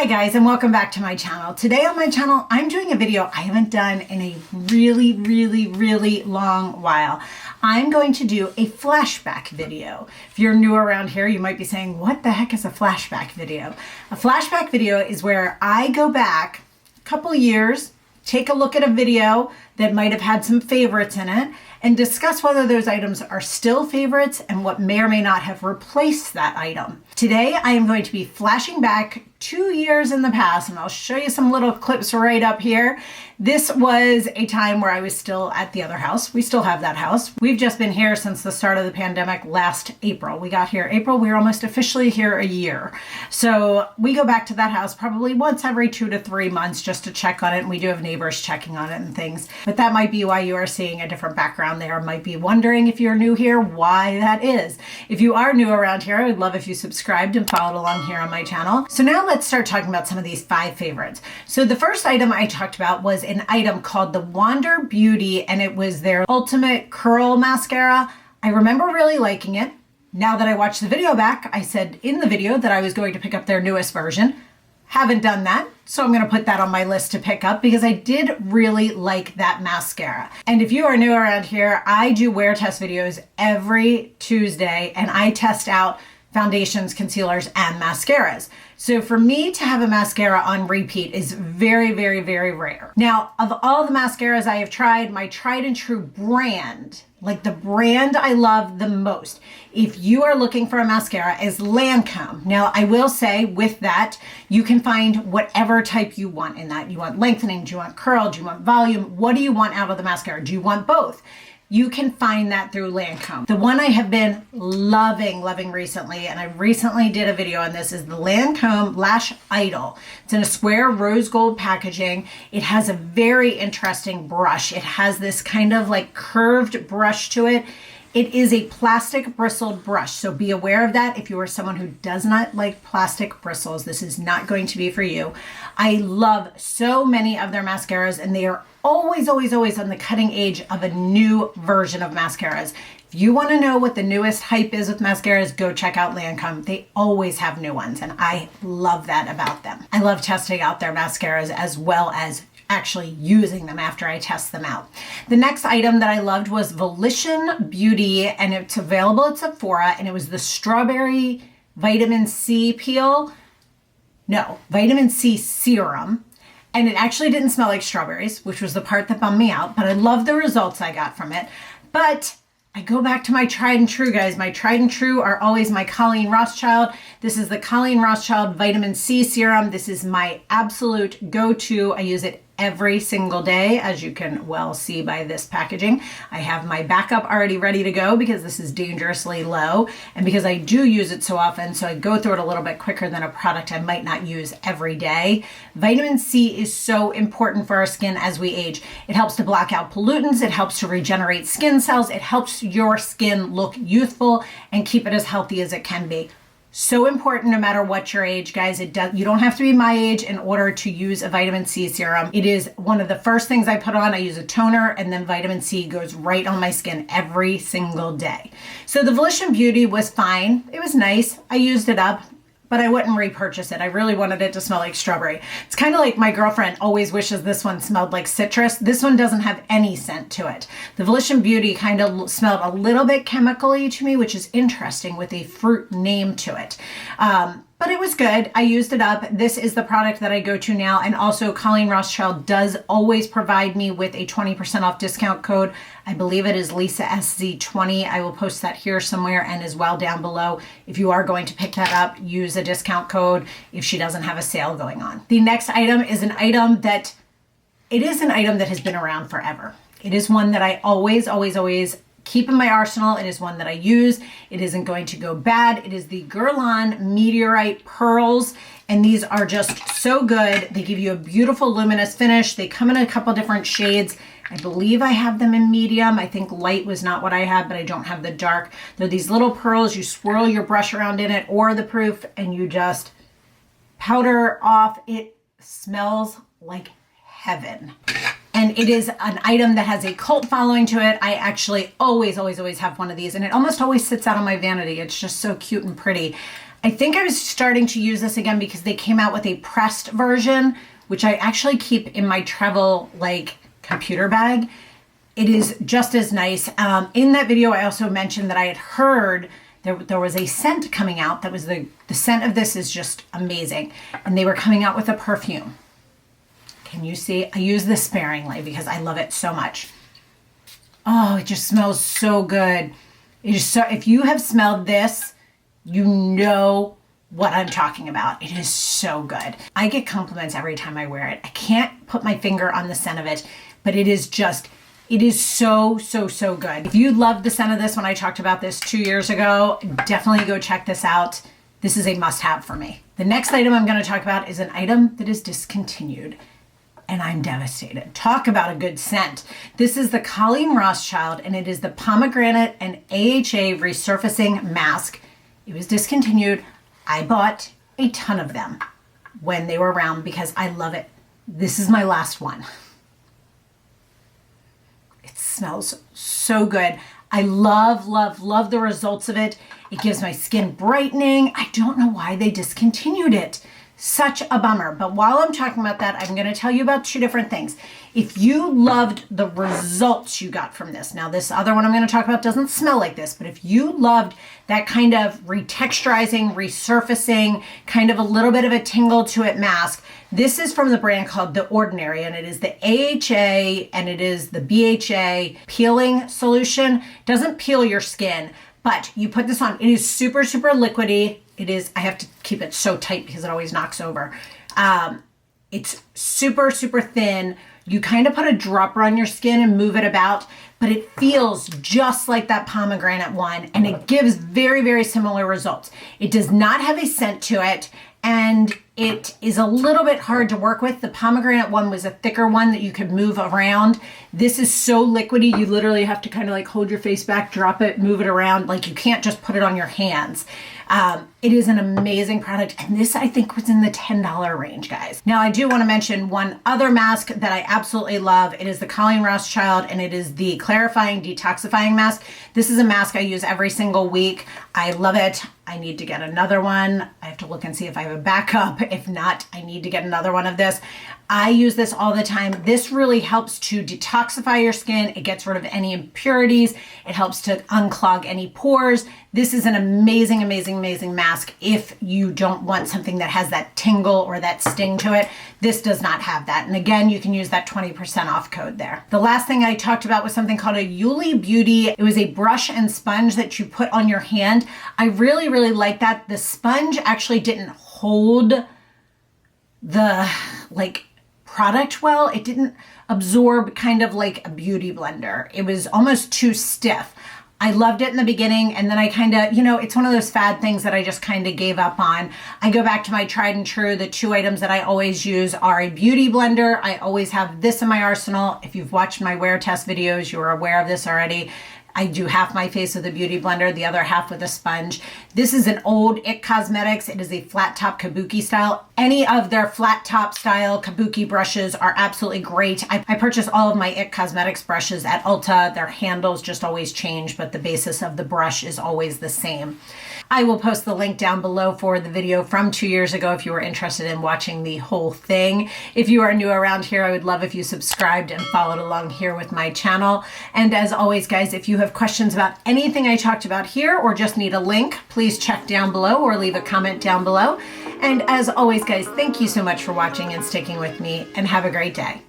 Hi guys, and welcome back to my channel. Today on my channel, I'm doing a video I haven't done in a really long while. I'm going to do a flashback video. If you're new around here, you might be saying, what the heck is a flashback video? A flashback video is where I go back a couple years, take a look at a video that might have had some favorites in it, and discuss whether those items are still favorites and what may or may not have replaced that item. Today, I am going to be flashing back 2 years in the past, and I'll show you some little clips right up here. This was a time where I was still at the other house. We still have that house. We've just been here since the start of the pandemic last April. We got here April. We were almost officially here a year. So we go back to that house probably once every 2 to 3 months just to check on it. And we do have neighbors checking on it and things. But that might be why you are seeing a different background there. Might be wondering if you're new here why that is. If you are new around here, I would love if you subscribed and followed along here on my channel. So now let's start talking about some of these 5 favorites. So the first item I talked about was an item called the Yuli Beauty, and it was their Ultimate Curl Mascara. I remember really liking it. Now that I watched the video back, I said in the video that I was going to pick up their newest version. Haven't done that, so I'm going to put that on my list to pick up because I did really like that mascara. And if you are new around here, I do wear test videos every Tuesday, and I test out foundations, concealers, and mascaras. So for me to have a mascara on repeat is very rare. Now, of all the mascaras I have tried, my tried and true brand, like the brand I love the most, if you are looking for a mascara, is Lancome. Now, I will say with that, you can find whatever type you want in that. You want lengthening, do you want curl, do you want volume? What do you want out of the mascara? Do you want both? You can find that through Lancome. The one I have been loving recently, and I recently did a video on this, is the Lancome Lash Idol. It's in a square rose gold packaging. It has a very interesting brush. It has this kind of like curved brush to it. It is a plastic bristled brush, so be aware of that. If you are someone who does not like plastic bristles, this is not going to be for you. I love so many of their mascaras, and they are always on the cutting edge of a new version of mascaras. If you want to know what the newest hype is with mascaras, go check out Lancome. They always have new ones, and I love that about them. I love testing out their mascaras as well as actually using them after I test them out. The next item that I loved was Yuli Beauty, and it's available at Sephora, and it was the strawberry vitamin C peel. No, vitamin C serum. And it actually didn't smell like strawberries, which was the part that bummed me out, but I love the results I got from it. But I go back to my tried and true, guys. My tried and true are always my Colleen Rothschild. This is the Colleen Rothschild Vitamin C Serum. This is my absolute go-to. I use it every single day, as you can well see by this packaging. I have my backup already ready to go because this is dangerously low, and because I do use it so often, so I go through it a little bit quicker than a product I might not use every day. Vitamin C is so important for our skin as we age. It helps to block out pollutants, it helps to regenerate skin cells, it helps your skin look youthful and keep it as healthy as it can be. So important no matter what your age, guys. You don't have to be my age in order to use a vitamin C serum. It is one of the first things I put on. I use a toner, and then vitamin C goes right on my skin every single day. So the Yuli Beauty was fine. It was nice. I used it up, but I wouldn't repurchase it. I really wanted it to smell like strawberry. It's kind of like my girlfriend always wishes this one smelled like citrus. This one doesn't have any scent to it. The Yuli Beauty kind of smelled a little bit chemical-y to me, which is interesting with a fruit name to it. But it was good. I used it up. This is the product that I go to now. And also Colleen Rothschild does always provide me with a 20% off discount code. I believe it is LisaSZ20. I will post that here somewhere and as well down below. If you are going to pick that up, use a discount code if she doesn't have a sale going on. The next item is an item that has been around forever. It is one that I always keep in my arsenal. It is one that I use. It isn't going to go bad. It is the Guerlain Meteorite Pearls, and these are just so good. They give you a beautiful luminous finish. They come in a couple different shades. I believe I have them in medium. I think light was not what I had, but I don't have the dark. They're these little pearls. You swirl your brush around in it or the proof, and you just powder off. It smells like heaven. And it is an item that has a cult following to it. I actually always have one of these, and it almost always sits out on my vanity. It's just so cute and pretty. I think I was starting to use this again because they came out with a pressed version, which I actually keep in my travel like computer bag. It is just as nice. In that video, I also mentioned that I had heard there was a scent coming out that was the scent of this is just amazing. And they were coming out with a perfume. Can you see? I use this sparingly because I love it so much. Oh, it just smells so good. It is so, if you have smelled this, you know what I'm talking about. It is so good. I get compliments every time I wear it. I can't put my finger on the scent of it, but it is so, so, so good. If you loved the scent of this when I talked about this 2 years ago, definitely go check this out. This is a must-have for me. The next item I'm going to talk about is an item that is discontinued, and I'm devastated. Talk about a good scent. This is the Colleen Rothschild, and it is the Pomegranate and AHA Resurfacing Mask. It was discontinued. I bought a ton of them when they were around because I love it. This is my last one. It smells so good. I love, love, love the results of it. It gives my skin brightening. I don't know why they discontinued it. Such a bummer. But while I'm talking about that, I'm going to tell you about two different things. If you loved the results you got from this, now this other one I'm going to talk about doesn't smell like this, but if you loved that kind of retexturizing, resurfacing, kind of a little bit of a tingle to it mask, this is from the brand called The Ordinary, and it is the AHA and it is the BHA peeling solution. Doesn't peel your skin, but you put this on. It is super, super liquidy. It is, I have to keep it so tight because it always knocks over. It's super, super thin. You kind of put a dropper on your skin and move it about, but it feels just like that pomegranate one, and it gives very, very similar results. It does not have a scent to it, and it is a little bit hard to work with. The pomegranate one was a thicker one that you could move around. This is so liquidy, you literally have to kind of like hold your face back, drop it, move it around. Like you can't just put it on your hands. It is an amazing product, and this I think was in the $10 range, guys. Now I do want to mention one other mask that I absolutely love. It is the Colleen Rothschild, and it is the Clarifying Detoxifying Mask. This is a mask I use every single week. I love it. I need to get another one. I have to look and see if I have a backup. If not, I need to get another one of this. I use this all the time. This really helps to detoxify your skin. It gets rid of any impurities. It helps to unclog any pores. This is an amazing, amazing, amazing mask if you don't want something that has that tingle or that sting to it. This does not have that. And again, you can use that 20% off code there. The last thing I talked about was something called a Yuli Beauty. It was a brush and sponge that you put on your hand. I really, really like that. The sponge actually didn't hold the product well. It didn't absorb kind of like a beauty blender. It was almost too stiff. I loved it in the beginning, and then I kind of, it's one of those fad things that I just kind of gave up on. I go back to my tried and true. The two items that I always use are a beauty blender. I always have this in my arsenal. If you've watched my wear test videos, you're aware of this already. I do half my face with a beauty blender, the other half with a sponge. This is an old IT Cosmetics. It is a flat top kabuki style. Any of their flat top style kabuki brushes are absolutely great. I purchase all of my IT Cosmetics brushes at Ulta. Their handles just always change, but the basis of the brush is always the same. I will post the link down below for the video from 2 years ago if you were interested in watching the whole thing. If you are new around here, I would love if you subscribed and followed along here with my channel. And as always, guys, if you have questions about anything I talked about here or just need a link, please check down below or leave a comment down below. And as always, guys, thank you so much for watching and sticking with me, and have a great day.